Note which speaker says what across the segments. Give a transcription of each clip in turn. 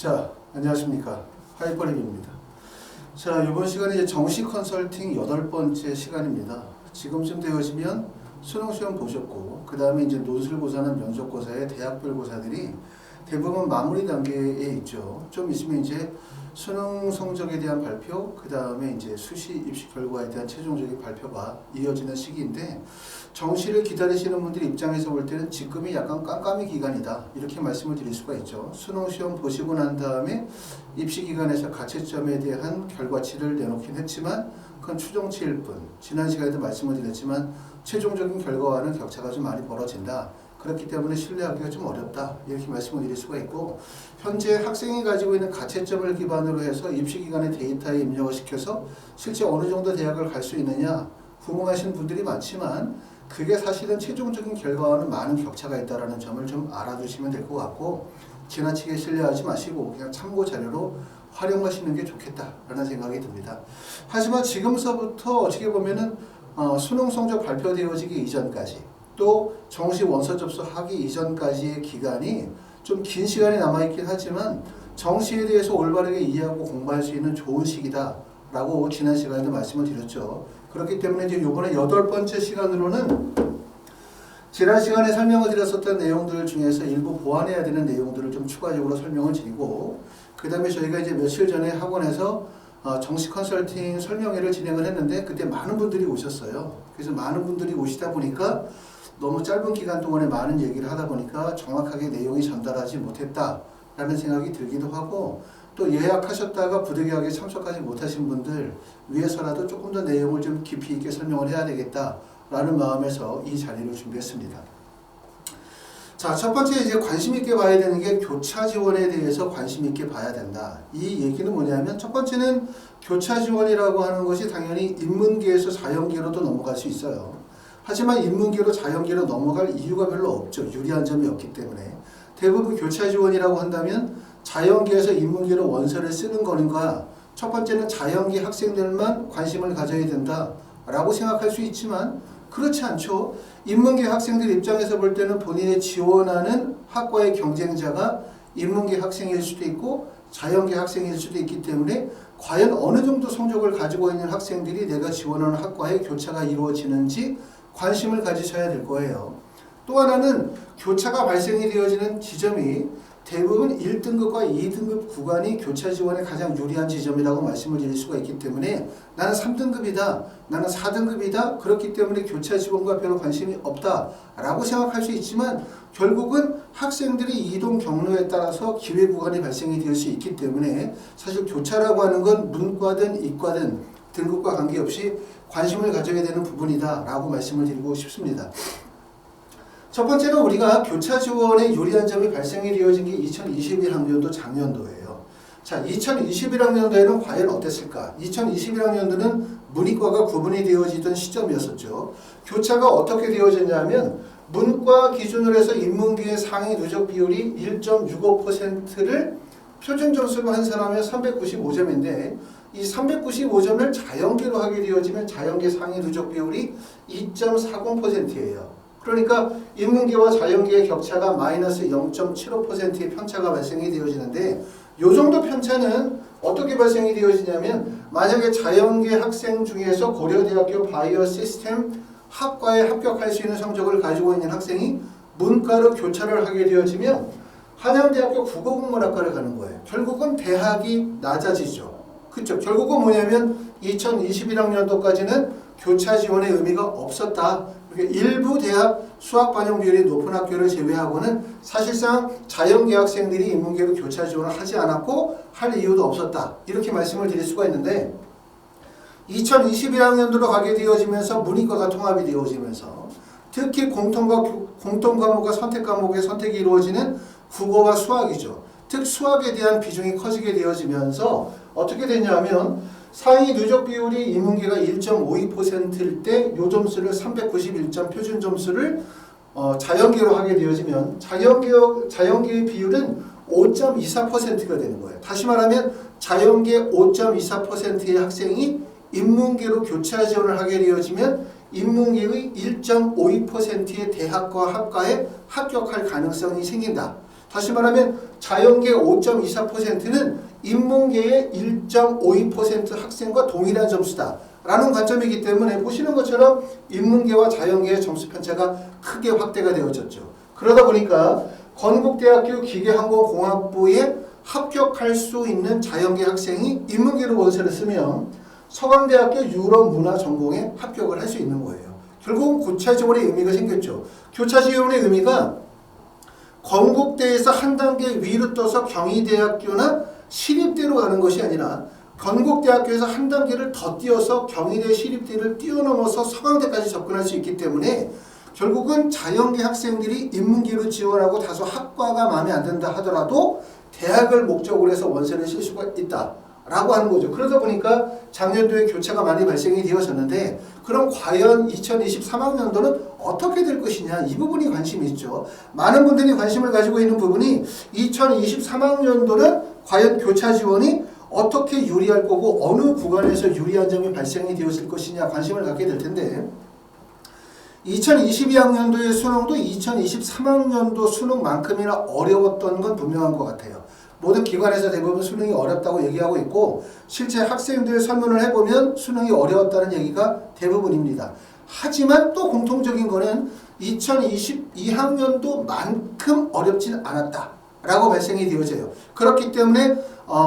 Speaker 1: 자, 안녕하십니까. 하이퍼랩입니다. 자, 이번 시간은 이제 정시 컨설팅 8번째 시간입니다. 지금쯤 되어지면 수능 시험 보셨고, 그 다음에 이제 논술고사나 면접고사의 대학별 고사들이 대부분 마무리 단계에 있죠. 좀 있으면 이제 수능 성적에 대한 발표, 그 다음에 이제 수시 입시 결과에 대한 최종적인 발표가 이어지는 시기인데, 정시를 기다리시는 분들 입장에서 볼 때는 지금이 약간 깜깜이 기간이다, 이렇게 말씀을 드릴 수가 있죠. 수능 시험 보시고 난 다음에 입시 기간에서 가채점에 대한 결과치를 내놓긴 했지만 그건 추정치일 뿐, 지난 시간에도 말씀을 드렸지만 최종적인 결과와는 격차가 좀 많이 벌어진다. 그렇기 때문에 신뢰하기가 좀 어렵다, 이렇게 말씀을 드릴 수가 있고, 현재 학생이 가지고 있는 가채점을 기반으로 해서 입시기관의 데이터에 입력을 시켜서 실제 어느 정도 대학을 갈 수 있느냐 궁금하신 분들이 많지만, 그게 사실은 최종적인 결과와는 많은 격차가 있다는 점을 좀 알아두시면 될 것 같고, 지나치게 신뢰하지 마시고 그냥 참고 자료로 활용하시는 게 좋겠다라는 생각이 듭니다. 하지만 지금서부터 어떻게 보면은 수능 성적 발표되어지기 이전까지, 또 정시 원서 접수하기 이전까지의 기간이 좀 긴 시간이 남아있긴 하지만 정시에 대해서 올바르게 이해하고 공부할 수 있는 좋은 시기다라고 지난 시간에도 말씀을 드렸죠. 그렇기 때문에 이제 이번에 8번째 시간으로는 지난 시간에 설명을 드렸었던 내용들 중에서 일부 보완해야 되는 내용들을 좀 추가적으로 설명을 드리고, 그 다음에 저희가 이제 며칠 전에 학원에서 정시 컨설팅 설명회를 진행을 했는데 그때 많은 분들이 오셨어요. 그래서 많은 분들이 오시다 보니까 너무 짧은 기간 동안에 많은 얘기를 하다 보니까 정확하게 내용이 전달하지 못했다라는 생각이 들기도 하고, 또 예약하셨다가 부득이하게 참석하지 못하신 분들 위해서라도 조금 더 내용을 좀 깊이 있게 설명을 해야 되겠다라는 마음에서 이 자리를 준비했습니다. 자, 첫 번째 이제 관심 있게 봐야 되는 게 교차 지원에 대해서 관심 있게 봐야 된다. 이 얘기는 뭐냐면, 첫 번째는 교차 지원이라고 하는 것이 당연히 인문계에서 자연계로도 넘어갈 수 있어요. 하지만 인문계로 자연계로 넘어갈 이유가 별로 없죠. 유리한 점이 없기 때문에. 대부분 교차 지원이라고 한다면 자연계에서 인문계로 원서를 쓰는 거는가, 첫 번째는 자연계 학생들만 관심을 가져야 된다라고 생각할 수 있지만 그렇지 않죠. 인문계 학생들 입장에서 볼 때는 본인이 지원하는 학과의 경쟁자가 인문계 학생일 수도 있고 자연계 학생일 수도 있기 때문에 과연 어느 정도 성적을 가지고 있는 학생들이 내가 지원하는 학과에 교차가 이루어지는지 관심을 가지셔야 될 거예요. 또 하나는 교차가 발생이 되어지는 지점이 대부분 1등급과 2등급 구간이 교차 지원에 가장 유리한 지점이라고 말씀을 드릴 수가 있기 때문에, 나는 3등급이다, 나는 4등급이다, 그렇기 때문에 교차 지원과 별로 관심이 없다 라고 생각할 수 있지만, 결국은 학생들이 이동 경로에 따라서 기회 구간이 발생이 될 수 있기 때문에 사실 교차라고 하는 건 문과든 이과든 등급과 관계없이 관심을 가져야 되는 부분이다 라고 말씀을 드리고 싶습니다. 첫 번째는 우리가 교차 지원에 유리한 점이 발생이 되어진 게 2021학년도 작년도예요. 자, 2021학년도에는 과연 어땠을까? 2021학년도는 문이과가 구분이 되어지던 시점이었었죠. 교차가 어떻게 되어졌냐면, 문과 기준으로 해서 인문계의 상위 누적 비율이 1.65%를 표준 점수로 한 사람이 395점인데, 이 395점을 자연계로 하게 되어지면 자연계 상위 누적 비율이 2.40%예요. 그러니까 인문계와 자연계의 격차가 마이너스 0.75%의 편차가 발생이 되어지는데, 이 정도 편차는 어떻게 발생이 되어지냐면, 만약에 자연계 학생 중에서 고려대학교 바이오 시스템 학과에 합격할 수 있는 성적을 가지고 있는 학생이 문과로 교차를 하게 되어지면 한양대학교 국어국문학과를 가는 거예요. 결국은 대학이 낮아지죠. 그렇죠. 결국은 뭐냐면 2021학년도까지는 교차 지원의 의미가 없었다. 그러니까 일부 대학 수학 반영 비율이 높은 학교를 제외하고는 사실상 자연계 학생들이 인문계로 교차 지원을 하지 않았고 할 이유도 없었다, 이렇게 말씀을 드릴 수가 있는데, 2021학년도로 가게 되어지면서 문이과가 통합이 되어지면서 특히 공통과목과 선택과목의 선택이 이루어지는 국어와 수학이죠. 특 수학에 대한 비중이 커지게 되어지면서 어떻게 되냐면, 상위 누적 비율이 인문계가 1.52%일 때 요 점수를 391점 표준 점수를 자연계로 하게 되어지면 자연계의 비율은 5.24%가 되는 거예요. 다시 말하면 자연계 5.24%의 학생이 인문계로 교차 지원을 하게 되어지면 인문계의 1.52%의 대학과 학과에 합격할 가능성이 생긴다. 다시 말하면 자연계 5.24%는 인문계의 1.52% 학생과 동일한 점수다 라는 관점이기 때문에 보시는 것처럼 인문계와 자연계의 점수 편차가 크게 확대가 되어졌죠. 그러다 보니까 건국대학교 기계항공공학부에 합격할 수 있는 자연계 학생이 인문계로 원서를 쓰면 서강대학교 유럽문화전공에 합격을 할 수 있는 거예요. 결국은 교차 지원의 의미가 생겼죠. 교차 지원의 의미가 건국대에서 한 단계 위로 떠서 경희대학교나 시립대로 가는 것이 아니라 건국대학교에서 한 단계를 더 뛰어서 경희대 시립대를 뛰어넘어서 서강대까지 접근할 수 있기 때문에 결국은 자연계 학생들이 인문계로 지원하고 다소 학과가 마음에 안 든다 하더라도 대학을 목적으로 해서 원서를 쓸 수가 있다 라고 하는 거죠. 그러다 보니까 작년도에 교차가 많이 발생이 되어졌는데 그럼 과연 2023학년도는 어떻게 될 것이냐, 이 부분이 관심이 있죠. 많은 분들이 관심을 가지고 있는 부분이 2023학년도는 과연 교차 지원이 어떻게 유리할 거고 어느 구간에서 유리한 점이 발생이 되었을 것이냐 관심을 갖게 될 텐데 2022학년도의 수능도 2023학년도 수능만큼이나 어려웠던 건 분명한 것 같아요. 모든 기관에서 대부분 수능이 어렵다고 얘기하고 있고 실제 학생들 설문을 해보면 수능이 어려웠다는 얘기가 대부분입니다. 하지만 또 공통적인 거는 2022학년도만큼 어렵진 않았다 라고 발생이 되어져요. 그렇기 때문에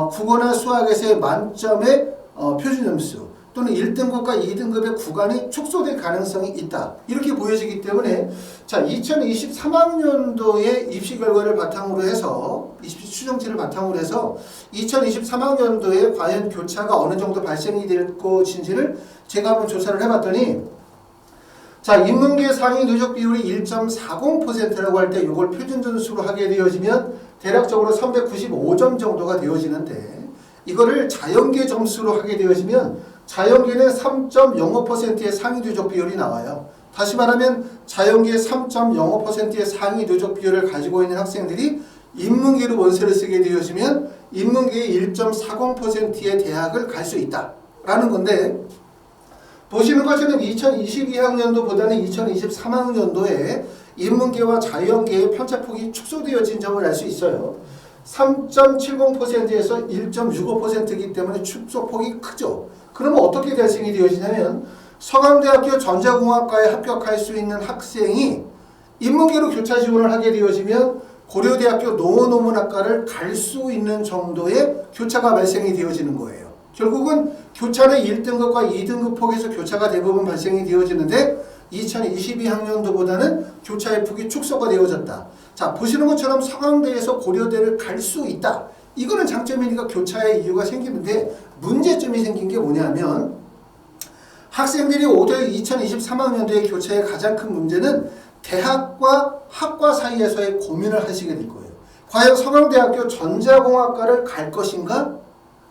Speaker 1: 국어나 수학에서의 만점의 표준 점수 또는 1등급과 2등급의 구간이 축소될 가능성이 있다. 이렇게 보여지기 때문에 자 2023학년도의 입시 결과를 바탕으로 해서 입시 추정치를 바탕으로 해서 2023학년도에 과연 교차가 어느 정도 발생이 될 것인지를 제가 한번 조사를 해봤더니 자 인문계 상위 누적 비율이 1.40%라고 할 때 이걸 표준 점수로 하게 되어지면 대략적으로 395점 정도가 되어지는데 이거를 자연계 점수로 하게 되어지면 자연계는 3.05%의 상위 누적 비율이 나와요. 다시 말하면 자연계 3.05%의 상위 누적 비율을 가지고 있는 학생들이 인문계로 원서를 쓰게 되어지면 인문계의 1.40%의 대학을 갈 수 있다라는 건데 보시는 것처럼 2022학년도보다는 2023학년도에 인문계와 자연계의 편차폭이 축소되어진 점을 알 수 있어요. 3.70%에서 1.65%이기 때문에 축소폭이 크죠. 그러면 어떻게 발생이 되어지냐면 서강대학교 전자공학과에 합격할 수 있는 학생이 인문계로 교차 지원을 하게 되어지면 고려대학교 농어논문학과를 갈 수 있는 정도의 교차가 발생이 되어지는 거예요. 결국은 교차는 1등급과 2등급 폭에서 교차가 대부분 발생이 되어지는데 2022학년도보다는 교차의 폭이 축소가 되어졌다. 자, 보시는 것처럼 서강대에서 고려대를 갈 수 있다. 이거는 장점이니까 교차의 이유가 생기는데 문제점이 생긴 게 뭐냐면 학생들이 올해 2023학년도의 교차의 가장 큰 문제는 대학과 학과 사이에서의 고민을 하시게 될 거예요. 과연 서강대학교 전자공학과를 갈 것인가?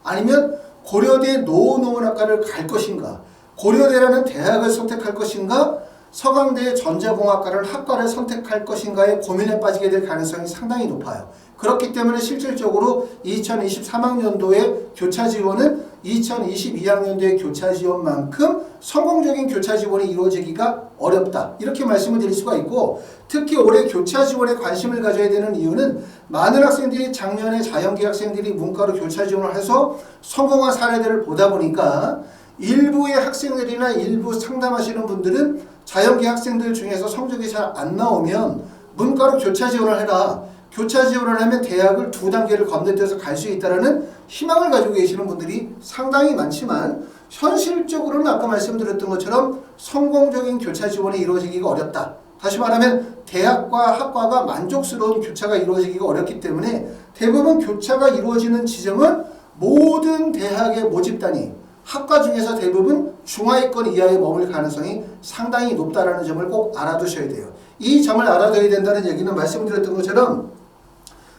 Speaker 1: 아니면 고려대 농어논문학과를 갈 것인가? 고려대라는 대학을 선택할 것인가? 서강대의 전자공학과를 학과를 선택할 것인가에 고민에 빠지게 될 가능성이 상당히 높아요. 그렇기 때문에 실질적으로 2023학년도의 교차 지원은 2022학년도의 교차 지원만큼 성공적인 교차 지원이 이루어지기가 어렵다. 이렇게 말씀을 드릴 수가 있고 특히 올해 교차 지원에 관심을 가져야 되는 이유는 많은 학생들이 작년에 자연계 학생들이 문과로 교차 지원을 해서 성공한 사례들을 보다 보니까 일부의 학생들이나 일부 상담하시는 분들은 자연계 학생들 중에서 성적이 잘 안 나오면 문과로 교차 지원을 해라. 교차 지원을 하면 대학을 2단계를 건너뛰어서 갈 수 있다는 희망을 가지고 계시는 분들이 상당히 많지만 현실적으로는 아까 말씀드렸던 것처럼 성공적인 교차 지원이 이루어지기가 어렵다. 다시 말하면 대학과 학과가 만족스러운 교차가 이루어지기가 어렵기 때문에 대부분 교차가 이루어지는 지점은 모든 대학의 모집단이 학과 중에서 대부분 중하위권 이하에 머물 가능성이 상당히 높다는 점을 꼭 알아두셔야 돼요. 이 점을 알아둬야 된다는 얘기는 말씀드렸던 것처럼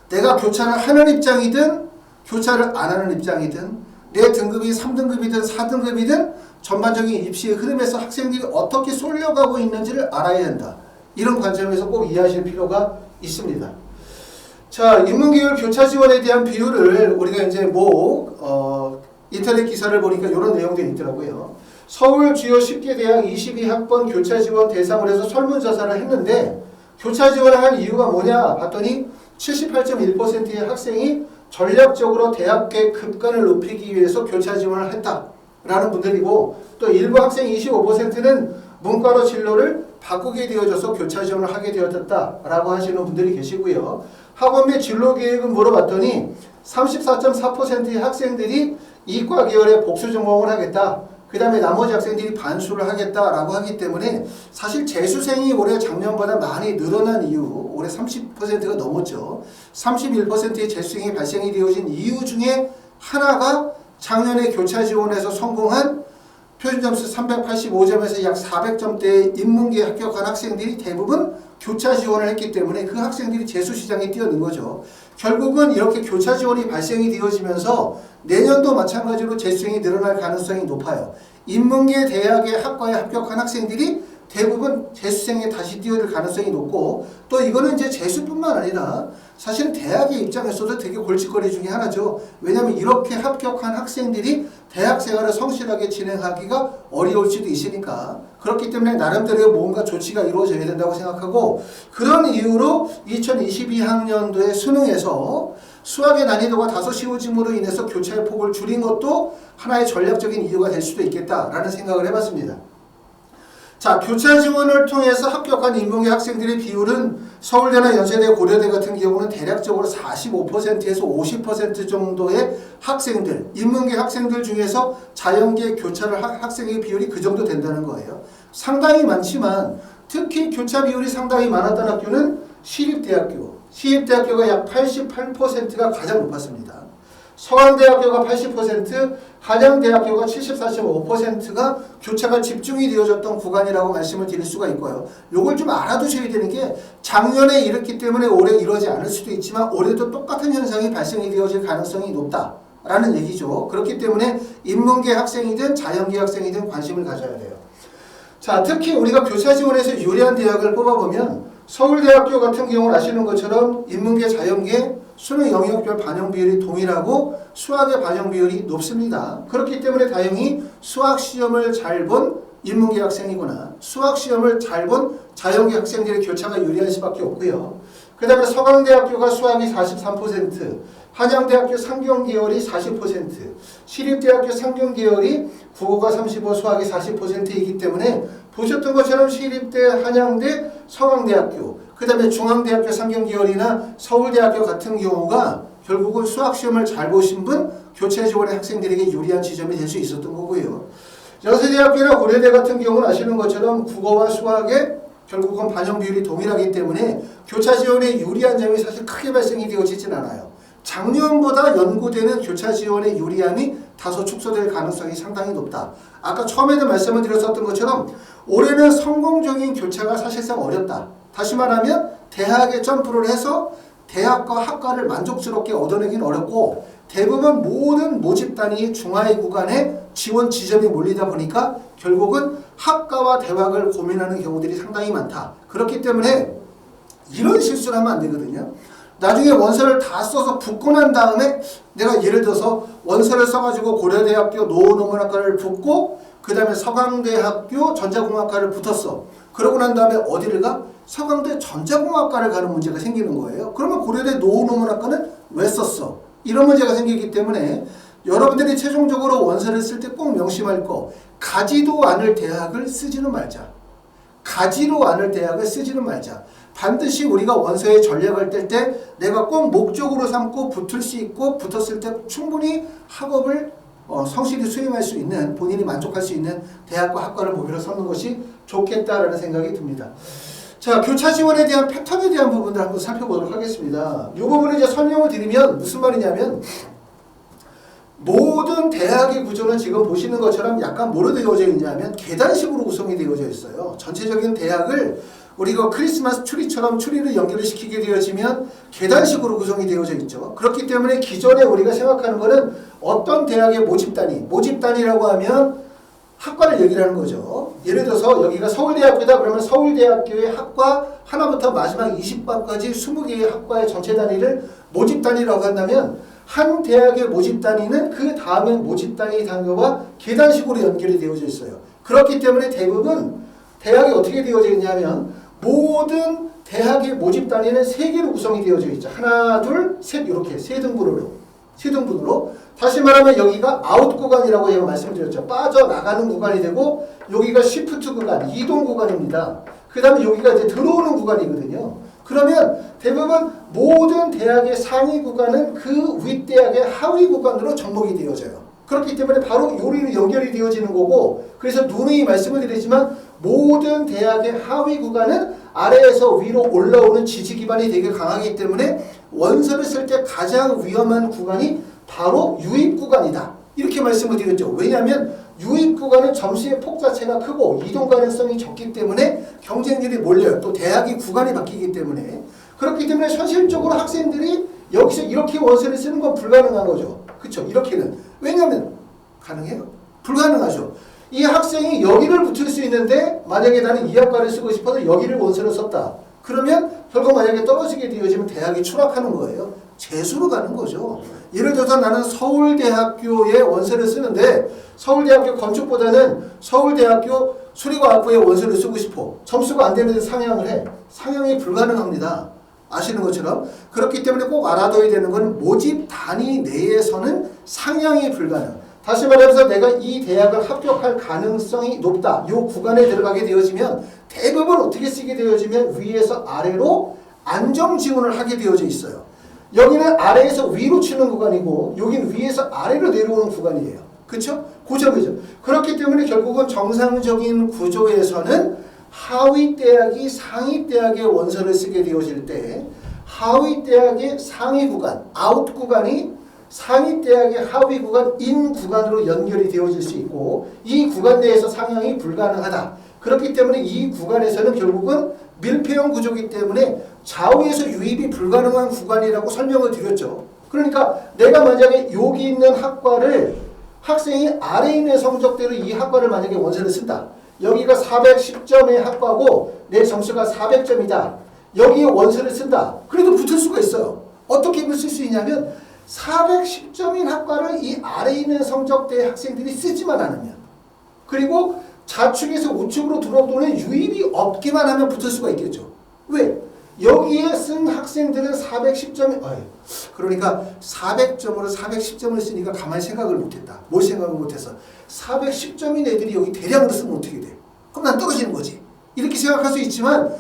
Speaker 1: 내가 교차를 하는 입장이든 교차를 안 하는 입장이든 내 등급이 3등급이든 4등급이든 전반적인 입시의 흐름에서 학생들이 어떻게 쏠려가고 있는지를 알아야 된다. 이런 관점에서 꼭 이해하실 필요가 있습니다. 자, 인문계열 교차 지원에 대한 비율을 우리가 이제 인터넷 기사를 보니까 이런 내용들이 있더라고요. 서울 주요 10개 대학 22학번 교차 지원 대상으로 해서 설문조사를 했는데 교차 지원을 한 이유가 뭐냐 봤더니 78.1%의 학생이 전략적으로 대학계 급간을 높이기 위해서 교차 지원을 했다라는 분들이고, 또 일부 학생 25%는 문과로 진로를 바꾸게 되어져서 교차 지원을 하게 되었다라고 하시는 분들이 계시고요. 학원 및 진로 계획은 물어봤더니 34.4%의 학생들이 이과 계열의 복수 전공을 하겠다. 그 다음에 나머지 학생들이 반수를 하겠다라고 하기 때문에 사실 재수생이 올해 작년보다 많이 늘어난 이유, 올해 30%가 넘었죠. 31%의 재수생이 발생이 되어진 이유 중에 하나가 작년에 교차 지원에서 성공한 표준점수 385점에서 약 400점대의 인문계에 합격한 학생들이 대부분 교차 지원을 했기 때문에 그 학생들이 재수시장에 뛰어든 거죠. 결국은 이렇게 교차 지원이 발생이 되어지면서 내년도 마찬가지로 재수생이 늘어날 가능성이 높아요. 인문계 대학의 학과에 합격한 학생들이 대부분 재수생에 다시 뛰어들 가능성이 높고, 또 이거는 이제 재수뿐만 아니라 사실 대학의 입장에서도 되게 골칫거리 중에 하나죠. 왜냐하면 이렇게 합격한 학생들이 대학 생활을 성실하게 진행하기가 어려울 수도 있으니까, 그렇기 때문에 나름대로 뭔가 조치가 이루어져야 된다고 생각하고, 그런 이유로 2022학년도에 수능에서 수학의 난이도가 다소 쉬워짐으로 인해서 교차의 폭을 줄인 것도 하나의 전략적인 이유가 될 수도 있겠다라는 생각을 해봤습니다. 자, 교차 지원을 통해서 합격한 인문계 학생들의 비율은 서울대나 연세대, 고려대 같은 경우는 대략적으로 45%에서 50% 정도의 학생들, 인문계 학생들 중에서 자연계 교차를 한 학생의 비율이 그 정도 된다는 거예요. 상당히 많지만 특히 교차 비율이 상당히 많았던 학교는 시립대학교. 시립대학교가 약 88%가 가장 높았습니다. 서강대학교가 80%, 한양대학교가 74.5%가 교차가 집중이 되어졌던 구간이라고 말씀을 드릴 수가 있고요. 요걸 좀 알아두셔야 되는 게, 작년에 이렇기 때문에 올해 이러지 않을 수도 있지만 올해도 똑같은 현상이 발생이 되어질 가능성이 높다라는 얘기죠. 그렇기 때문에 인문계 학생이든 자연계 학생이든 관심을 가져야 돼요. 자, 특히 우리가 교차 지원에서 유리한 대학을 뽑아보면 서울대학교 같은 경우는 아시는 것처럼 인문계, 자연계 수능 영역별 반영 비율이 동일하고 수학의 반영 비율이 높습니다. 그렇기 때문에 다행히 수학 시험을 잘 본 인문계 학생이거나 수학 시험을 잘 본 자연계 학생들의 교차가 유리할 수밖에 없고요. 그 다음에 서강대학교가 수학이 43%, 한양대학교 상경계열이 40%, 시립대학교 상경계열이 국어가 35, 수학이 40%이기 때문에 보셨던 것처럼 시립대, 한양대, 서강대학교, 그 다음에 중앙대학교 상경계열이나 서울대학교 같은 경우가 결국은 수학시험을 잘 보신 분, 교차 지원의 학생들에게 유리한 지점이 될 수 있었던 거고요. 연세대학교나 고려대 같은 경우는 아시는 것처럼 국어와 수학의 결국은 반영 비율이 동일하기 때문에 교차 지원에 유리한 점이 사실 크게 발생이 되어지진 않아요. 작년보다 연구되는 교차 지원의 유리함이 다소 축소될 가능성이 상당히 높다. 아까 처음에도 말씀을 드렸었던 것처럼 올해는 성공적인 교차가 사실상 어렵다. 다시 말하면 대학에 점프를 해서 대학과 학과를 만족스럽게 얻어내긴 어렵고, 대부분 모든 모집단이 중하위 구간에 지원 지점이 몰리다 보니까 결국은 학과와 대학을 고민하는 경우들이 상당히 많다. 그렇기 때문에 이런 실수를 하면 안 되거든요. 나중에 원서를 다 써서 붙고 난 다음에 내가 예를 들어서 원서를 써가지고 고려대학교 노후농문학과를 붙고 그 다음에 서강대학교 전자공학과를 붙었어. 그러고 난 다음에 어디를 가? 서강대 전자공학과를 가는 문제가 생기는 거예요. 그러면 고려대 노후농문학과는 왜 썼어? 이런 문제가 생기기 때문에 여러분들이 최종적으로 원서를 쓸 때 꼭 명심할 거, 가지도 않을 대학을 쓰지는 말자. 가지도 않을 대학을 쓰지는 말자. 반드시 우리가 원서에 전략을 뗄 때 내가 꼭 목적으로 삼고 붙을 수 있고 붙었을 때 충분히 학업을 성실히 수행할 수 있는, 본인이 만족할 수 있는 대학과 학과를 목표로 삼는 것이 좋겠다라는 생각이 듭니다. 자, 교차 지원에 대한 패턴에 대한 부분들 한번 살펴보도록 하겠습니다. 이 부분을 이제 설명을 드리면 무슨 말이냐면, 모든 대학의 구조는 지금 보시는 것처럼 약간 뭐로 되어져 있냐면 계단식으로 구성이 되어져 있어요. 전체적인 대학을 우리가 크리스마스 추리처럼 추리를 연결을 시키게 되어지면 계단식으로 구성이 되어져 있죠. 그렇기 때문에 기존에 우리가 생각하는 것은 어떤 대학의 모집단이라고 하면 학과를 얘기를 하는 거죠. 예를 들어서 여기가 서울대학교다 그러면 서울대학교의 학과 하나부터 마지막 20반까지 20개의 학과의 전체 단위를 모집단이라고 한다면, 한 대학의 모집단위는 그 다음에 모집단위 단계와 계단식으로 연결이 되어져 있어요. 그렇기 때문에 대부분 대학이 어떻게 되어져 있냐면 모든 대학의 모집 단위는 3개로 구성이 되어져 있죠. 하나, 둘, 셋 이렇게 세 등분으로. 다시 말하면 여기가 아웃 구간이라고 제가 말씀드렸죠. 빠져나가는 구간이 되고 여기가 시프트 구간, 이동 구간입니다. 그 다음에 여기가 이제 들어오는 구간이거든요. 그러면 대부분 모든 대학의 상위 구간은 그 윗대학의 하위 구간으로 접목이 되어져요. 그렇기 때문에 바로 요리로 연결이 되어지는 거고, 그래서 누누이 말씀을 드리지만 모든 대학의 하위 구간은 아래에서 위로 올라오는 지지 기반이 되게 강하기 때문에 원서를 쓸 때 가장 위험한 구간이 바로 유입 구간이다. 이렇게 말씀을 드렸죠. 왜냐하면 유입 구간은 점수의 폭 자체가 크고 이동 가능성이 적기 때문에 경쟁률이 몰려요. 또 대학이 구간이 바뀌기 때문에. 그렇기 때문에 현실적으로 학생들이 여기서 이렇게 원서를 쓰는 건 불가능한 거죠. 그렇죠? 이렇게는. 왜냐하면 가능해요? 불가능하죠. 이 학생이 여기를 붙을 수 있는데 만약에 나는 이 학과를 쓰고 싶어서 여기를 원서를 썼다. 그러면 결국 만약에 떨어지게 되어지면 대학이 추락하는 거예요. 재수로 가는 거죠. 예를 들어서 나는 서울대학교에 원서를 쓰는데 서울대학교 건축보다는 서울대학교 수리과학부에 원서를 쓰고 싶어. 점수가 안 되는데 상향을 해. 상향이 불가능합니다. 아시는 것처럼. 그렇기 때문에 꼭 알아둬야 되는 건 모집 단위 내에서는 상향이 불가능. 다시 말해서 내가 이 대학을 합격할 가능성이 높다. 이 구간에 들어가게 되어지면 대부분 어떻게 쓰게 되어지면 위에서 아래로 안정 지원을 하게 되어져 있어요. 여기는 아래에서 위로 치는 구간이고 여기는 위에서 아래로 내려오는 구간이에요. 그렇죠? 그 점이죠. 그렇기 때문에 결국은 정상적인 구조에서는 하위 대학이 상위 대학의 원서를 쓰게 되어질 때 하위 대학의 상위 구간, 아웃 구간이 상위 대학의 하위 구간, 인 구간으로 연결이 되어질 수 있고 이 구간 내에서 상향이 불가능하다. 그렇기 때문에 이 구간에서는 결국은 밀폐형 구조이기 때문에 좌우에서 유입이 불가능한 구간이라고 설명을 드렸죠. 그러니까 내가 만약에 여기 있는 학과를 학생이 아래에 있는 성적대로 이 학과를 만약에 원서를 쓴다. 여기가 410점의 학과고 내 점수가 400점이다. 여기에 원서를 쓴다. 그래도 붙을 수가 있어요. 어떻게 붙을 수 있냐면 410점인 학과를 이 아래에 있는 성적대의 학생들이 쓰지만 않으면 그리고 좌측에서 우측으로 들어오는 유입이 없기만 하면 붙을 수가 있겠죠. 왜? 여기에 쓴 학생들은 410점이 그러니까 400점으로 410점을 쓰니까 가만히 생각을 못했다. 뭘 생각을 못해서 410점인 애들이 여기 대량으로 쓰면 어떻게 돼? 그럼 난 떨어지는 거지. 이렇게 생각할 수 있지만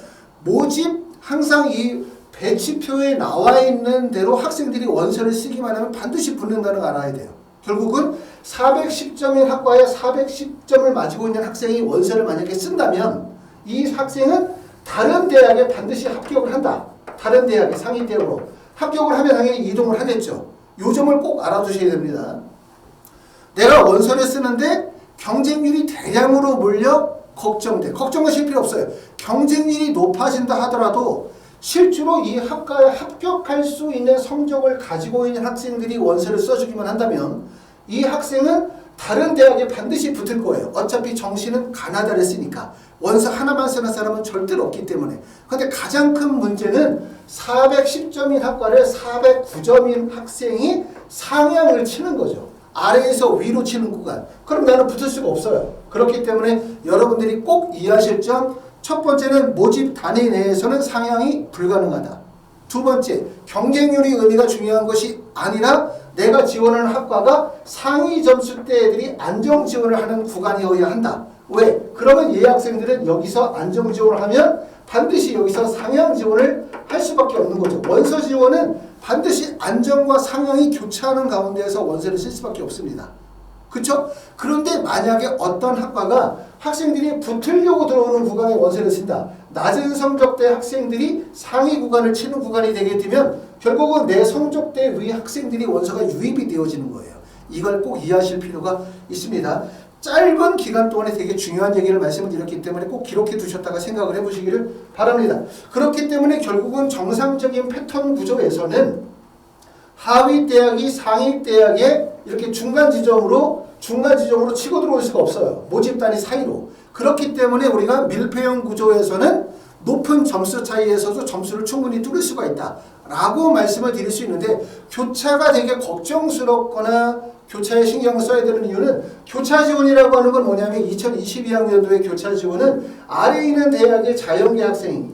Speaker 1: 모집 항상 이 배치표에 나와 있는 대로 학생들이 원서를 쓰기만 하면 반드시 붙는다는 걸 알아야 돼요. 결국은 410점인 학과에 410점을 가지고 있는 학생이 원서를 만약에 쓴다면 이 학생은 다른 대학에 반드시 합격을 한다. 다른 대학의 상위 대학으로 합격을 하면 당연히 이동을 하겠죠. 이 점을 꼭 알아두셔야 됩니다. 내가 원서를 쓰는데 경쟁률이 대량으로 몰려 걱정돼. 걱정하실 필요 없어요. 경쟁률이 높아진다 하더라도 실제로 이 학과에 합격할 수 있는 성적을 가지고 있는 학생들이 원서를 써주기만 한다면 이 학생은 다른 대학에 반드시 붙을 거예요. 어차피 정시는 가나다를 쓰니까 원서 하나만 쓰는 사람은 절대로 없기 때문에. 그런데 가장 큰 문제는 410점인 학과를 409점인 학생이 상향을 치는 거죠. 아래에서 위로 치는 구간. 그럼 나는 붙을 수가 없어요. 그렇기 때문에 여러분들이 꼭 이해하실 점, 첫 번째는 모집 단위 내에서는 상향이 불가능하다. 두 번째, 경쟁률이 의미가 중요한 것이 아니라 내가 지원하는 학과가 상위 점수대 애들이 안정 지원을 하는 구간이어야 한다. 왜? 그러면 이 학생들은 여기서 안정 지원을 하면 반드시 여기서 상향 지원을 할 수밖에 없는 거죠. 원서 지원은 반드시 안정과 상향이 교차하는 가운데에서 원서를 쓸 수밖에 없습니다. 그렇죠? 그런데 만약에 어떤 학과가 학생들이 붙으려고 들어오는 구간에 원서를 쓴다. 낮은 성적대 학생들이 상위 구간을 치는 구간이 되게 되면 결국은 내 성적대 위 학생들이 원서가 유입이 되어지는 거예요. 이걸 꼭 이해하실 필요가 있습니다. 짧은 기간 동안에 되게 중요한 얘기를 말씀을 드렸기 때문에 꼭 기록해 두셨다가 생각을 해보시기를 바랍니다. 그렇기 때문에 결국은 정상적인 패턴 구조에서는 하위 대학이 상위 대학에 이렇게 중간 지점으로 치고 들어올 수가 없어요. 모집단위 사이로. 그렇기 때문에 우리가 밀폐형 구조에서는 높은 점수 차이에서도 점수를 충분히 뚫을 수가 있다 라고 말씀을 드릴 수 있는데, 교차가 되게 걱정스럽거나 교차에 신경을 써야 되는 이유는, 교차 지원이라고 하는 건 뭐냐면 2022학년도의 교차 지원은 아래에 있는 대학의 자연계 학생이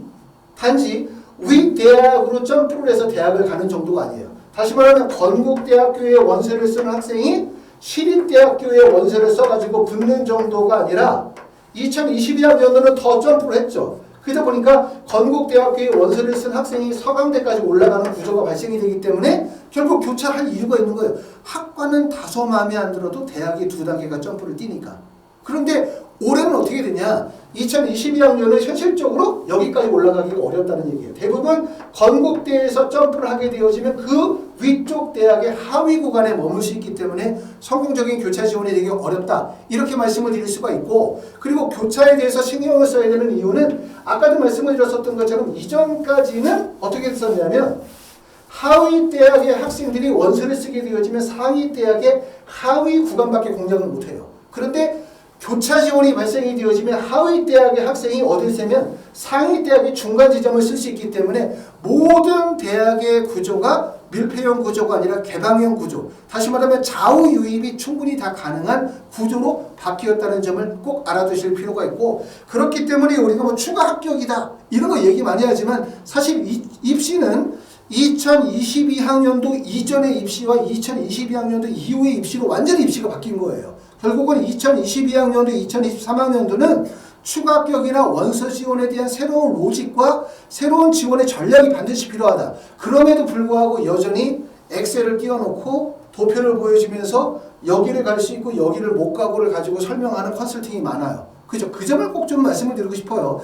Speaker 1: 단지 윗대학으로 점프를 해서 대학을 가는 정도가 아니에요. 다시 말하면 건국대학교에 원서를 쓰는 학생이 시립대학교에 원서를 써가지고 붙는 정도가 아니라 2022학년도는 더 점프를 했죠. 그러다 보니까 건국대학교에 원서를 쓴 학생이 서강대까지 올라가는 구조가 발생이 되기 때문에 결국 교차할 이유가 있는 거예요. 학과는 다소 마음에 안 들어도 대학이 2단계가 점프를 뛰니까. 그런데 올해는 어떻게 되냐? 2022학년은 현실적으로 여기까지 올라가기가 어렵다는 얘기예요. 대부분 건국대에서 점프를 하게 되어지면 그 위쪽 대학의 하위 구간에 머물 수 있기 때문에 성공적인 교차 지원이 되기 어렵다. 이렇게 말씀을 드릴 수가 있고, 그리고 교차에 대해서 신경을 써야 되는 이유는 아까도 말씀을 드렸었던 것처럼 이전까지는 어떻게 됐었냐면 하위 대학의 학생들이 원서를 쓰게 되어지면 상위 대학의 하위 구간밖에 공략을 못해요. 그런데 교차 지원이 발생이 되어지면 하위 대학의 학생이 어딜 쓰면 상위 대학의 중간 지점을 쓸 수 있기 때문에 모든 대학의 구조가 밀폐형 구조가 아니라 개방형 구조, 다시 말하면 좌우 유입이 충분히 다 가능한 구조로 바뀌었다는 점을 꼭 알아두실 필요가 있고, 그렇기 때문에 우리가 뭐 추가 합격이다 이런 거 얘기 많이 하지만 사실 입시는 2022학년도 이전의 입시와 2022학년도 이후의 입시로 완전히 입시가 바뀐 거예요. 결국은 2022학년도, 2023학년도는 추가 합격이나 원서 지원에 대한 새로운 로직과 새로운 지원의 전략이 반드시 필요하다. 그럼에도 불구하고 여전히 엑셀을 띄워놓고 도표를 보여주면서 여기를 갈 수 있고 여기를 못 가고를 가지고 설명하는 컨설팅이 많아요. 그죠? 그 점을 꼭 좀 말씀을 드리고 싶어요.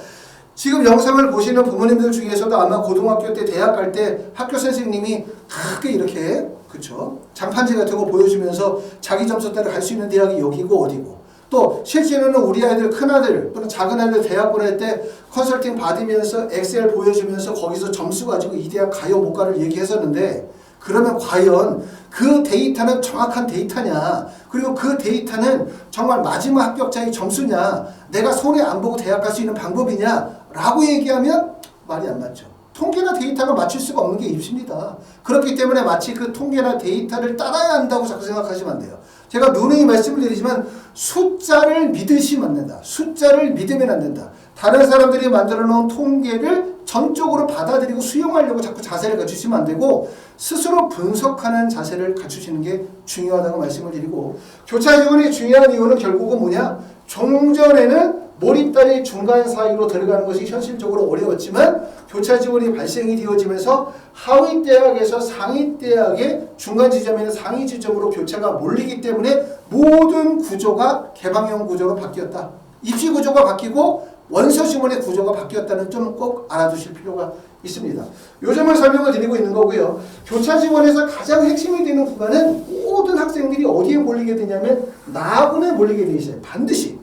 Speaker 1: 지금 영상을 보시는 부모님들 중에서도 아마 고등학교 때, 대학 갈 때 학교 선생님이 크게 이렇게, 그쵸? 장판지 같은 거 보여주면서 자기 점수 따라 갈 수 있는 대학이 여기고 어디고, 또 실제로는 우리 아이들, 큰아들 또는 작은 아이들 대학 보낼 때 컨설팅 받으면서 엑셀 보여주면서 거기서 점수 가지고 이 대학 가요 못 가를 얘기했었는데, 그러면 과연 그 데이터는 정확한 데이터냐, 그리고 그 데이터는 정말 마지막 합격자의 점수냐, 내가 손해 안 보고 대학 갈 수 있는 방법이냐 라고 얘기하면 말이 안 맞죠. 통계나 데이터가 맞출 수가 없는 게 입시입니다. 그렇기 때문에 마치 그 통계나 데이터를 따라야 한다고 자꾸 생각하시면 안 돼요. 제가 누누이 말씀을 드리지만 숫자를 믿으시면 안 된다. 숫자를 믿으면 안 된다. 다른 사람들이 만들어 놓은 통계를 전적으로 받아들이고 수용하려고 자꾸 자세를 갖추시면 안 되고 스스로 분석하는 자세를 갖추시는 게 중요하다고 말씀을 드리고, 교차 지원이 중요한 이유는 결국은 뭐냐? 종전에는 몰입단이 중간 사이로 들어가는 것이 현실적으로 어려웠지만 교차 지원이 발생이 되어지면서 하위 대학에서 상위 대학의 중간 지점에는 상위 지점으로 교차가 몰리기 때문에 모든 구조가 개방형 구조로 바뀌었다. 입시 구조가 바뀌고 원서 지원의 구조가 바뀌었다는 점 꼭 알아두실 필요가 있습니다. 요 점을 설명을 드리고 있는 거고요. 교차 지원에서 가장 핵심이 되는 구간은 모든 학생들이 어디에 몰리게 되냐면 나군에 몰리게 돼 있어요. 반드시.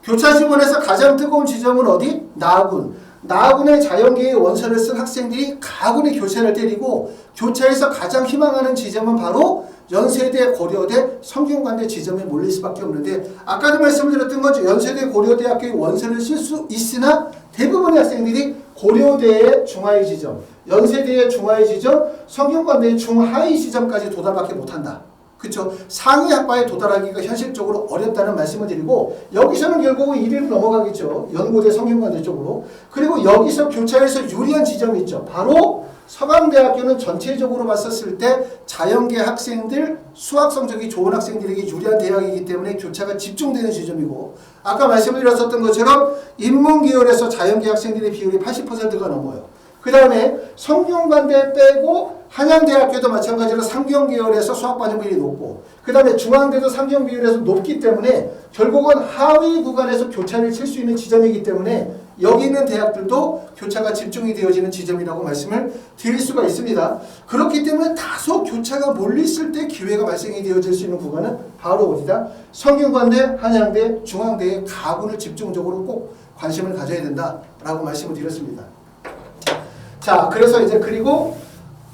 Speaker 1: 교차 지원에서 가장 뜨거운 지점은 어디? 나군. 나군의 자연계의 원서를 쓴 학생들이 가군의 교차를 때리고, 교차에서 가장 희망하는 지점은 바로 연세대, 고려대, 성균관대 지점에 몰릴 수밖에 없는데, 아까도 말씀을 드렸던 거죠. 연세대, 고려대학교의 원서를 쓸 수 있으나 대부분의 학생들이 고려대의 중하위 지점, 연세대의 중하위 지점, 성균관대의 중하위 지점까지 도달밖에 못한다. 그렇죠? 상위 학과에 도달하기가 현실적으로 어렵다는 말씀을 드리고, 여기서는 결국은 1위로 넘어가겠죠. 연고대, 성균관대 쪽으로. 그리고 여기서 교차에서 유리한 지점이 있죠. 바로 서강대학교는 전체적으로 봤었을 때 자연계 학생들, 수학 성적이 좋은 학생들에게 유리한 대학이기 때문에 교차가 집중되는 지점이고, 아까 말씀드렸었던 것처럼 인문계열에서 자연계 학생들의 비율이 80%가 넘어요. 그 다음에 성균관대 빼고 한양대학교도 마찬가지로 상경계열에서 수학 반영비율이 높고, 그 다음에 중앙대도 상경비율에서 높기 때문에 결국은 하위 구간에서 교차를 칠 수 있는 지점이기 때문에 여기 있는 대학들도 교차가 집중이 되어지는 지점이라고 말씀을 드릴 수가 있습니다. 그렇기 때문에 다소 교차가 몰렸을 때 기회가 발생이 되어질 수 있는 구간은 바로 어디다? 성균관대, 한양대, 중앙대의 가군을 집중적으로 꼭 관심을 가져야 된다라고 말씀을 드렸습니다. 자, 그래서 이제 그리고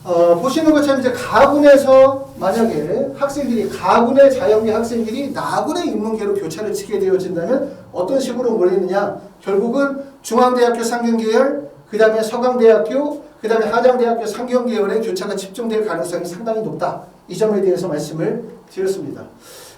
Speaker 1: 보시는 것처럼 이제 가군에서 만약에 학생들이, 가군의 자연계 학생들이 나군의 인문계로 교차를 치게 되어진다면 어떤 식으로 몰리느냐? 결국은 중앙대학교 상경계열, 그 다음에 서강대학교, 그 다음에 한양대학교 상경계열에 교차가 집중될 가능성이 상당히 높다. 이 점에 대해서 말씀을 드렸습니다.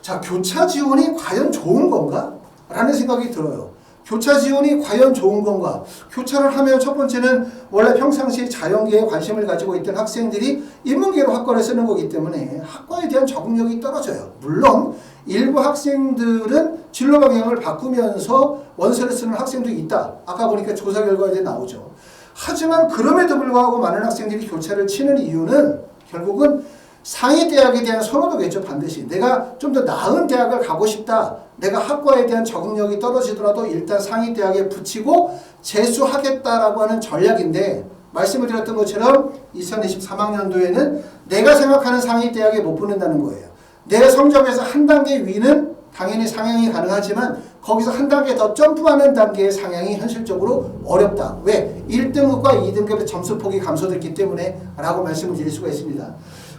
Speaker 1: 자, 교차 지원이 과연 좋은 건가? 라는 생각이 들어요. 교차 지원이 과연 좋은 건가? 교차를 하면 첫 번째는 원래 평상시에 자연계에 관심을 가지고 있던 학생들이 인문계로 학과를 쓰는 거기 때문에 학과에 대한 적응력이 떨어져요. 물론 일부 학생들은 진로 방향을 바꾸면서 원서를 쓰는 학생도 있다. 아까 보니까 조사 결과에 나오죠. 하지만 그럼에도 불구하고 많은 학생들이 교차를 치는 이유는 결국은 상위 대학에 대한 선호도겠죠. 반드시 내가 좀 더 나은 대학을 가고 싶다. 내가 학과에 대한 적응력이 떨어지더라도 일단 상위 대학에 붙이고 재수하겠다라고 하는 전략인데, 말씀을 드렸던 것처럼 2023학년도에는 내가 생각하는 상위 대학에 못 붙는다는 거예요. 내 성적에서 한 단계 위는 당연히 상향이 가능하지만 거기서 한 단계 더 점프하는 단계의 상향이 현실적으로 어렵다. 왜? 1등급과 2등급의 점수폭이 감소됐기 때문에 라고 말씀을 드릴 수가 있습니다.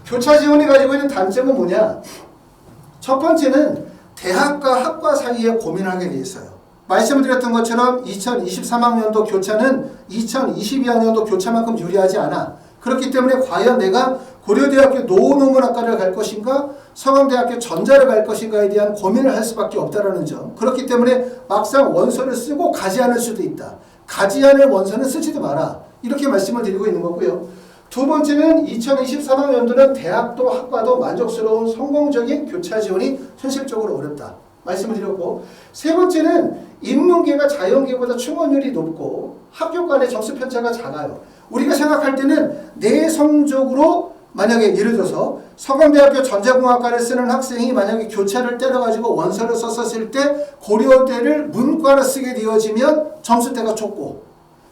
Speaker 1: 교차 지원이 가지고 있는 단점은 뭐냐? 첫 번째는 대학과 학과 사이에 고민하게 돼 있어요. 말씀을 드렸던 것처럼 2023학년도 교차는 2022학년도 교차만큼 유리하지 않아. 그렇기 때문에 과연 내가 고려대학교 노후논문학과를 갈 것인가 서강대학교 전자를 갈 것인가에 대한 고민을 할 수밖에 없다는 점. 그렇기 때문에 막상 원서를 쓰고 가지 않을 수도 있다. 가지 않을 원서는 쓰지도 마라. 이렇게 말씀을 드리고 있는 거고요. 두 번째는 2023학년도는 대학도 학과도 만족스러운 성공적인 교차 지원이 현실적으로 어렵다. 말씀을 드렸고, 세 번째는 인문계가 자연계보다 충원율이 높고 학교 간의 점수 편차가 작아요. 우리가 생각할 때는 내 성적으로 만약에 예를 들어서 서강대학교 전자공학과를 쓰는 학생이 만약에 교차를 때려가지고 원서를 썼을 때 고려대를 문과를 쓰게 되어지면 점수대가 좁고,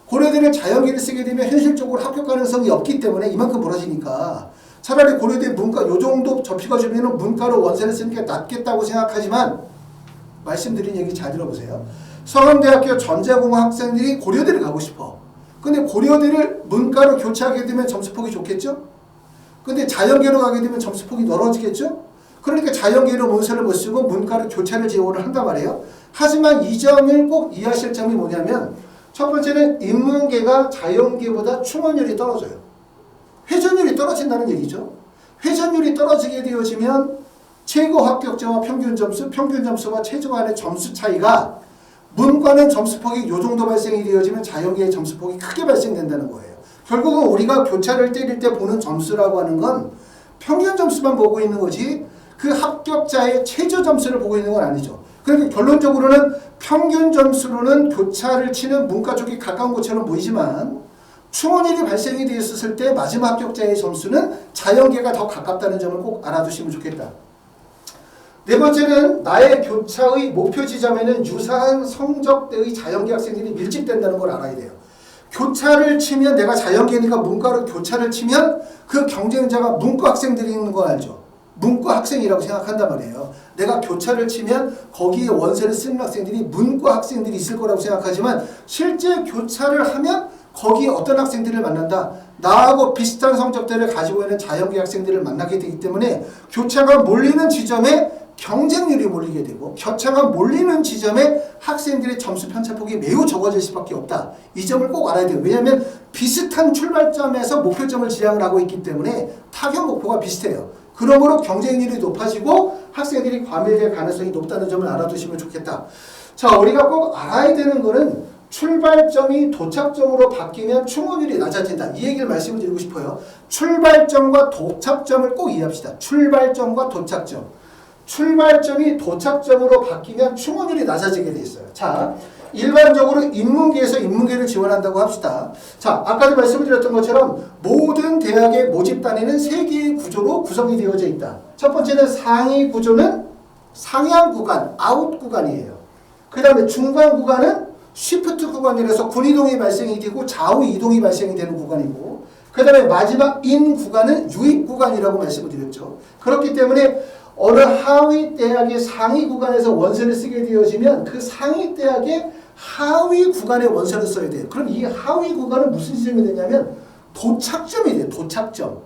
Speaker 1: 고려대를 자연계를 쓰게 되면 현실적으로 합격 가능성이 없기 때문에 이만큼 벌어지니까 차라리 고려대 문과 요 정도 접히가 주면 문과로 원서를 쓰는 게 낫겠다고 생각하지만, 말씀드린 얘기 잘 들어보세요. 서강대학교 전자공학 학생들이 고려대를 가고 싶어. 근데 고려대를 문과로 교차하게 되면 점수폭이 좋겠죠? 근데 자연계로 가게 되면 점수폭이 넓어지겠죠? 그러니까 자연계로 원서를 못 쓰고 문과로 교차를 지원을 한단 말이에요. 하지만 이 점을 꼭 이해하실 점이 뭐냐면, 첫 번째는 인문계가 자연계보다 충원율이 떨어져요. 회전율이 떨어진다는 얘기죠. 회전율이 떨어지게 되어지면 최고 합격자와 평균 점수와 최저 간의 점수 차이가, 문과는 점수폭이 요 정도 발생이 되어지면 자연계의 점수폭이 크게 발생된다는 거예요. 결국은 우리가 교차를 때릴 때 보는 점수라고 하는 건 평균 점수만 보고 있는 거지 그 합격자의 최저 점수를 보고 있는 건 아니죠. 그러니까 결론적으로는 평균 점수로는 교차를 치는 문과 쪽이 가까운 것처럼 보이지만 충원율이 발생이 되었을 때 마지막 합격자의 점수는 자연계가 더 가깝다는 점을 꼭 알아두시면 좋겠다. 네 번째는 나의 교차의 목표 지점에는 유사한 성적대의 자연계 학생들이 밀집된다는 걸 알아야 돼요. 교차를 치면 내가 자연계니까 문과로 교차를 치면 그 경쟁자가 문과 학생들이 있는 거 알죠? 문과 학생이라고 생각한단 말이에요. 내가 교차를 치면 거기에 원서를 쓰는 학생들이 문과 학생들이 있을 거라고 생각하지만 실제 교차를 하면 거기에 어떤 학생들을 만난다? 나하고 비슷한 성적대를 가지고 있는 자연계 학생들을 만나게 되기 때문에 교차가 몰리는 지점에 경쟁률이 몰리게 되고 교차가 몰리는 지점에 학생들의 점수 편차폭이 매우 적어질 수밖에 없다. 이 점을 꼭 알아야 돼요. 왜냐하면 비슷한 출발점에서 목표점을 지향을 하고 있기 때문에 타격 목표가 비슷해요. 그러므로 경쟁률이 높아지고 학생들이 과밀될 가능성이 높다는 점을 알아두시면 좋겠다. 자, 우리가 꼭 알아야 되는 거는 출발점이 도착점으로 바뀌면 충원율이 낮아진다. 이 얘기를 말씀을 드리고 싶어요. 출발점과 도착점을 꼭 이해합시다. 출발점과 도착점. 출발점이 도착점으로 바뀌면 충원율이 낮아지게 돼 있어요. 자, 일반적으로 인문계에서 인문계를 지원한다고 합시다. 자, 아까도 말씀을 드렸던 것처럼 모든 대학의 모집 단위는 3개의 구조로 구성이 되어져 있다. 첫 번째는 상위 구조는 상향 구간, 아웃 구간이에요. 그 다음에 중간 구간은 쉬프트 구간이라서 군이동이 발생이 되고 좌우 이동이 발생이 되는 구간이고, 그 다음에 마지막 인 구간은 유입 구간이라고 말씀을 드렸죠. 그렇기 때문에 어느 하위 대학의 상위 구간에서 원서를 쓰게 되어지면 그 상위 대학의 하위 구간에 원서를 써야 돼요. 그럼 이 하위 구간은 무슨 지점이 되냐면 도착점이 돼요. 도착점.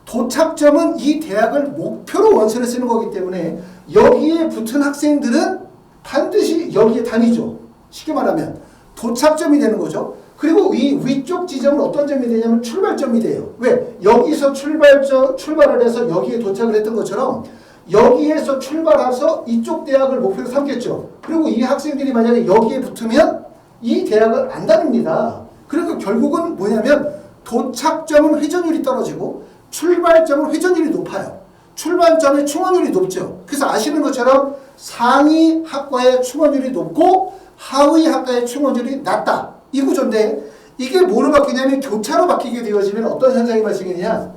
Speaker 1: 도착점은 이 대학을 목표로 원서를 쓰는 거기 때문에 여기에 붙은 학생들은 반드시 여기에 다니죠. 쉽게 말하면 도착점이 되는 거죠. 그리고 이 위쪽 지점은 어떤 점이 되냐면 출발점이 돼요. 왜? 여기서 출발을 해서 여기에 도착을 했던 것처럼 여기에서 출발해서 이쪽 대학을 목표로 삼겠죠. 그리고 이 학생들이 만약에 여기에 붙으면 이 대학을 안 다닙니다. 그러니까 결국은 뭐냐면 도착점은 회전율이 떨어지고 출발점은 회전율이 높아요. 출발점의 충원율이 높죠. 그래서 아시는 것처럼 상위 학과의 충원율이 높고 하위 학과의 충원율이 낮다. 이 구조인데 이게 뭐로 바뀌냐면 교차로 바뀌게 되어지면 어떤 현상이 발생했냐.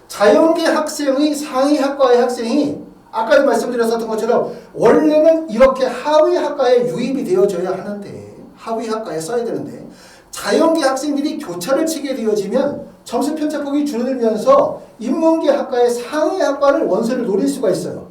Speaker 1: 자연계 학생의 상위 학과의 학생이 아까 말씀드렸었던 것처럼 원래는 이렇게 하위 학과에 유입이 되어져야 하는데 하위 학과에 써야 되는데 자연계 학생들이 교차를 치게 되어지면 점수 편차폭이 줄어들면서 인문계 학과의 상위 학과를 원서를 노릴 수가 있어요.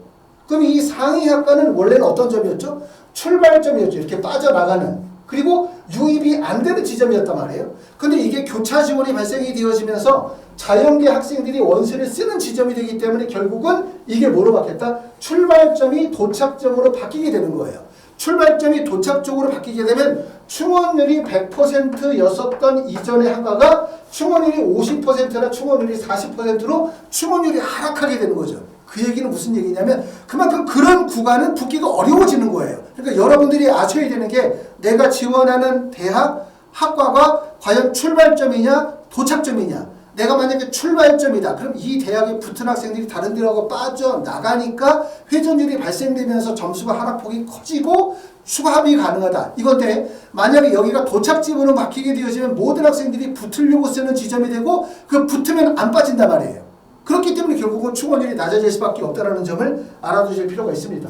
Speaker 1: 그럼 이 상위 학과는 원래는 어떤 점이었죠? 출발점이었죠. 이렇게 빠져나가는. 그리고 유입이 안 되는 지점이었단 말이에요. 근데 이게 교차 지원이 발생이 되어지면서 자연계 학생들이 원서를 쓰는 지점이 되기 때문에 결국은 이게 뭐로 바뀌었다? 출발점이 도착점으로 바뀌게 되는 거예요. 출발점이 도착 쪽으로 바뀌게 되면 충원율이 100%였었던 이전의 학과가 충원율이 50%나 충원율이 40%로 충원율이 하락하게 되는 거죠. 그 얘기는 무슨 얘기냐면 그만큼 그런 구간은 붙기가 어려워지는 거예요. 그러니까 여러분들이 아셔야 되는 게 내가 지원하는 대학, 학과가 과연 출발점이냐 도착점이냐. 내가 만약에 출발점이다. 그럼 이 대학에 붙은 학생들이 다른 데로 빠져나가니까 회전율이 발생되면서 점수가 하락폭이 커지고 추가 합이 가능하다. 이건데 만약에 여기가 도착지으로 막히게 되어지면 모든 학생들이 붙으려고 쓰는 지점이 되고 그 붙으면 안 빠진단 말이에요. 그렇기 때문에 결국은 충원율이 낮아질 수밖에 없다는 점을 알아두실 필요가 있습니다.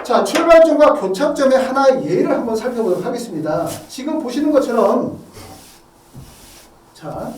Speaker 1: 자, 출발점과 교착점의 하나의 예를 한번 살펴보도록 하겠습니다. 지금 보시는 것처럼 자,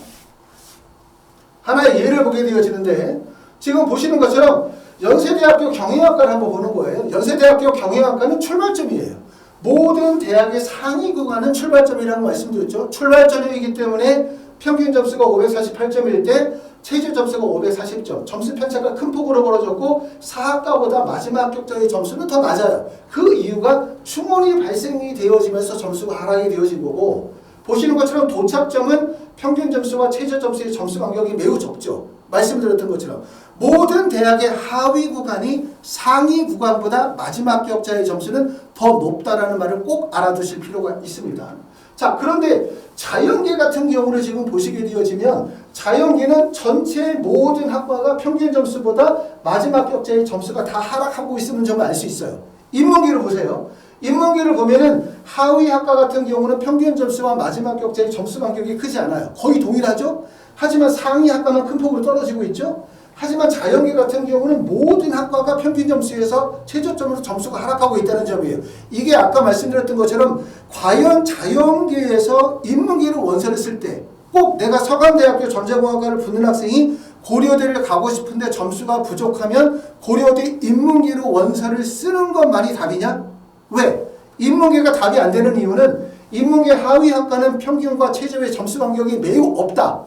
Speaker 1: 하나의 예를 보게 되어지는데 지금 보시는 것처럼 연세대학교 경영학과를 한번 보는 거예요. 연세대학교 경영학과는 출발점이에요. 모든 대학의 상위 구간은 출발점이라고 말씀드렸죠. 출발점이기 때문에 평균 점수가 548점일 때 최저 점수가 540점. 점수 편차가 큰 폭으로 벌어졌고 사학과보다 마지막 합격자의 점수는 더 낮아요. 그 이유가 충원이 발생이 되어지면서 점수가 하락이 되어진 거고 보시는 것처럼 도착점은 평균 점수와 최저 점수의 점수 간격이 매우 좁죠. 말씀드렸던 것처럼 모든 대학의 하위 구간이 상위 구간보다 마지막 합격자의 점수는 더 높다라는 말을 꼭 알아두실 필요가 있습니다. 자, 그런데 자연계 같은 경우를 지금 보시게 되어지면 자연계는 전체 모든 학과가 평균 점수보다 마지막 합격자의 점수가 다 하락하고 있는 점을 알 수 있어요. 인문계를 보세요. 인문계를 보면은 하위 학과 같은 경우는 평균 점수와 마지막 합격자의 점수 간격이 크지 않아요. 거의 동일하죠? 하지만 상위 학과만 큰 폭으로 떨어지고 있죠? 하지만 자연계 같은 경우는 모든 학과가 평균 점수에서 최저점으로 점수가 하락하고 있다는 점이에요. 이게 아까 말씀드렸던 것처럼 과연 자연계에서 인문계를 원서를 쓸 때 꼭 내가 서강대학교 전자공학과를 붙는 학생이 고려대를 가고 싶은데 점수가 부족하면 고려대 인문계로 원서를 쓰는 것만이 답이냐? 왜? 인문계가 답이 안 되는 이유는 인문계 하위 학과는 평균과 최저의 점수 간격이 매우 없다.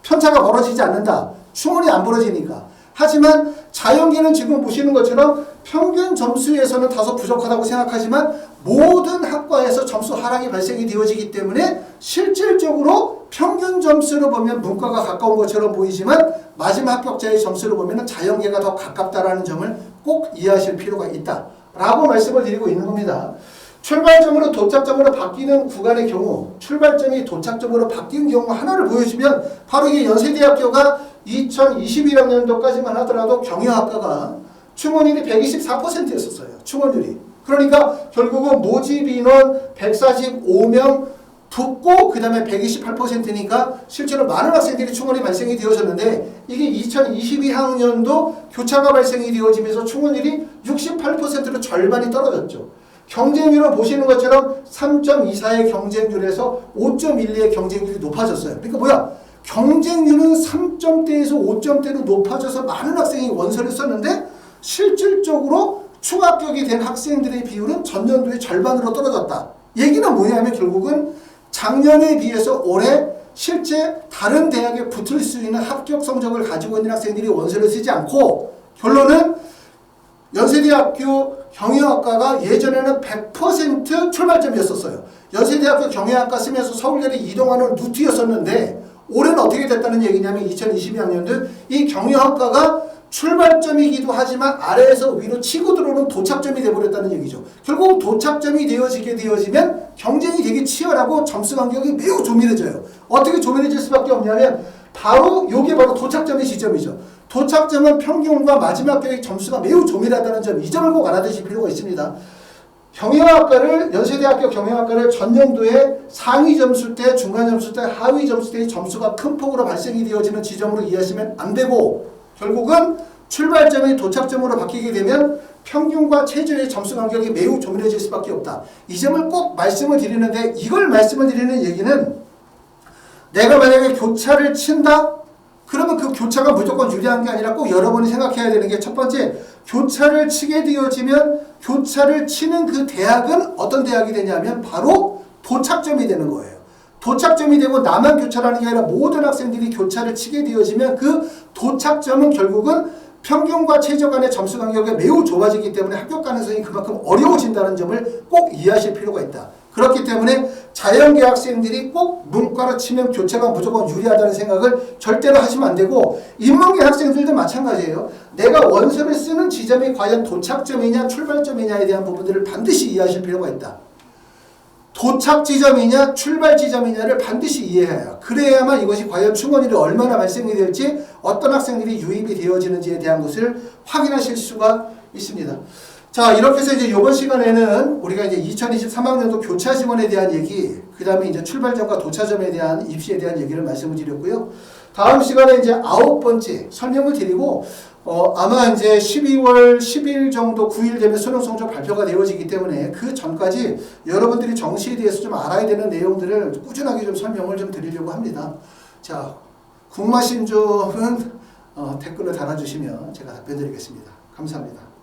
Speaker 1: 편차가 벌어지지 않는다. 충원이 안 벌어지니까. 하지만 자연계는 지금 보시는 것처럼 평균 점수에서는 다소 부족하다고 생각하지만 모든 학과에서 점수 하락이 발생이 되어지기 때문에 실질적으로 평균 점수로 보면 문과가 가까운 것처럼 보이지만 마지막 합격자의 점수로 보면 자연계가 더 가깝다는 점을 꼭 이해하실 필요가 있다라고 말씀을 드리고 있는 겁니다. 출발점으로 도착점으로 바뀌는 구간의 경우 출발점이 도착점으로 바뀌는 경우 하나를 보여주면 바로 이게 연세대학교가 2021학년도까지만 하더라도 경영학과가 충원율이 124%였었어요. 충원율이. 그러니까 결국은 모집 인원 145명 붙고 그 다음에 128%니까 실제로 많은 학생들이 충원이 발생이 되어졌는데 이게 2022학년도 교차가 발생이 되어지면서 충원율이 68%로 절반이 떨어졌죠. 경쟁률은 보시는 것처럼 3.24의 경쟁률에서 5.12의 경쟁률이 높아졌어요. 그러니까 뭐야? 경쟁률은 3점대에서 5점대로 높아져서 많은 학생이 원서를 썼는데 실질적으로 추가 합격이 된 학생들의 비율은 전년도의 절반으로 떨어졌다. 얘기는 뭐냐면 결국은 작년에 비해서 올해 실제 다른 대학에 붙을 수 있는 합격 성적을 가지고 있는 학생들이 원서를 쓰지 않고 결론은 연세대학교 경영학과가 예전에는 100% 출발점이었었어요. 연세대학교 경영학과 쓰면서 서울대를 이동하는 루트였었는데 올해는 어떻게 됐다는 얘기냐면 2022학년도 이 경영학과가 출발점이기도 하지만 아래에서 위로 치고 들어오는 도착점이 되어버렸다는 얘기죠. 결국 도착점이 되어지면 경쟁이 되게 치열하고 점수 간격이 매우 조밀해져요. 어떻게 조밀해질 수밖에 없냐면 바로 이게 바로 도착점의 지점이죠. 도착점은 평균과 마지막 격의 점수가 매우 조밀하다는 점, 이 점을 꼭 알아두실 필요가 있습니다. 경영학과를 연세대학교 경영학과를 전년도에 상위 점수대, 중간 점수대, 하위 점수대의 점수가 큰 폭으로 발생이 되어지는 지점으로 이해하시면 안 되고 결국은 출발점이 도착점으로 바뀌게 되면 평균과 최저의 점수 간격이 매우 조밀해질 수밖에 없다. 이 점을 꼭 말씀을 드리는데 이걸 말씀을 드리는 얘기는 내가 만약에 교차를 친다? 그러면 그 교차가 무조건 유리한 게 아니라 꼭 여러분이 생각해야 되는 게 첫 번째, 교차를 치게 되어지면 교차를 치는 그 대학은 어떤 대학이 되냐면 바로 도착점이 되는 거예요. 도착점이 되고 나만 교차라는 게 아니라 모든 학생들이 교차를 치게 되어지면 그 도착점은 결국은 평균과 최저 간의 점수 간격이 매우 좁아지기 때문에 합격 가능성이 그만큼 어려워진다는 점을 꼭 이해하실 필요가 있다. 그렇기 때문에 자연계 학생들이 꼭 문과로 치면 교차가 무조건 유리하다는 생각을 절대로 하시면 안 되고 인문계 학생들도 마찬가지예요. 내가 원서를 쓰는 지점이 과연 도착점이냐 출발점이냐에 대한 부분들을 반드시 이해하실 필요가 있다. 도착 지점이냐 출발 지점이냐를 반드시 이해해야 그래야만 이것이 과연 충원일이 얼마나 발생이 될지 어떤 학생들이 유입이 되어지는지에 대한 것을 확인하실 수가 있습니다. 자, 이렇게 해서 이제 이번 시간에는 우리가 이제 2023학년도 교차 지원에 대한 얘기, 그 다음에 이제 출발점과 도차점에 대한 입시에 대한 얘기를 말씀을 드렸고요. 다음 시간에 이제 9번째 설명을 드리고, 아마 이제 12월 10일 정도 9일 되면 수능 성적 발표가 되어지기 때문에 그 전까지 여러분들이 정시에 대해서 좀 알아야 되는 내용들을 꾸준하게 좀 설명을 좀 드리려고 합니다. 자, 궁금하신 점은 댓글로 달아주시면 제가 답변 드리겠습니다. 감사합니다.